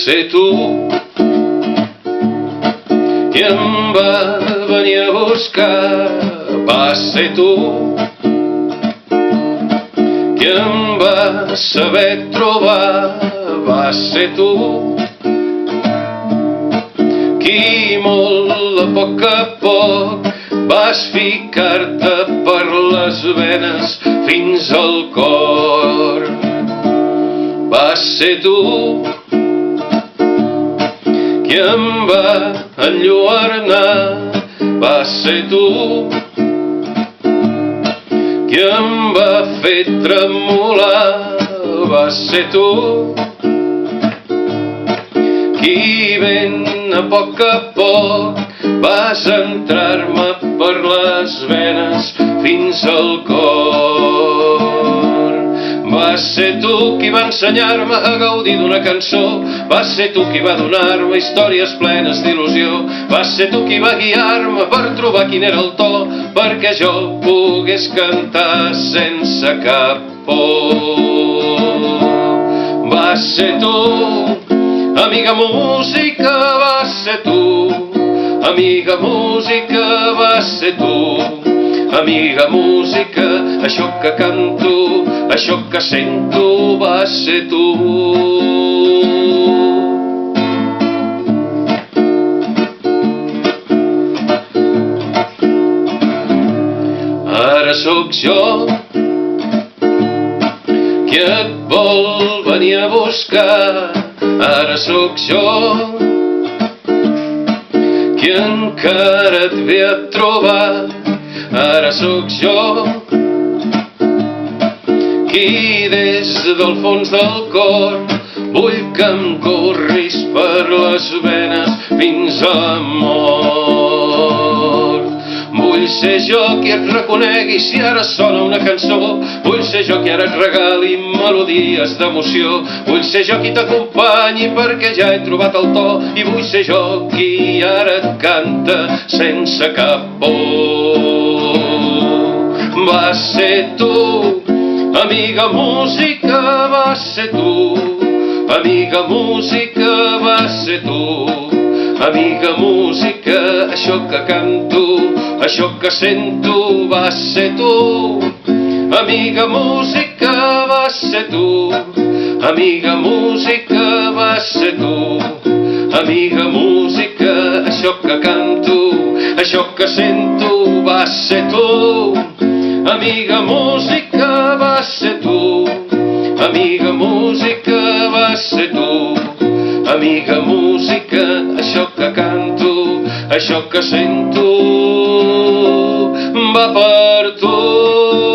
ser tu qui em va venir a buscar, vas ser tu qui em va saber trobar, vas ser tu qui molt a poc vas ficar-te per les venes fins al cor. Vas ser tu qui em va enlluernar, vas ser tu qui em va fer tremolar, vas ser tu qui ben a poc vas entrar-me per les venes fins al cor. Vas ser tu qui va ensenyar-me a gaudir d'una cançó, vas ser tu qui va donar-me històries plenes d'il·lusió, vas ser tu qui va guiar-me per trobar quin era el to perquè jo pogués cantar sense cap por. Vas ser tu, amiga música, vas ser tu, amiga música, vas ser tu, amiga música, això que canto, això que sento, vas ser tu. Ara sóc jo qui et vol venir a buscar, ara sóc jo qui encara et ve a trobar, ara sóc jo qui des del fons del cor vull que em corris per les venes fins a mort. Vull ser jo qui et reconegui si ara sona una cançó, vull ser jo qui ara et regali melodies d'emoció, vull ser jo qui t'acompanyi perquè ja he trobat el to i vull ser jo qui ara et canta sense cap por. Vas ser tu, amiga música, vas ser tu, amiga música, vas ser tu, amiga música, això que canto, això que sento, vas ser tu, amiga música, vas ser tu, amiga música, vas ser tu, amiga música, això que canto, això que sento, vas ser tu, amiga música, vas ser tu, amiga música, vas ser tu, amiga música, això que canto, això que sento, va per tu.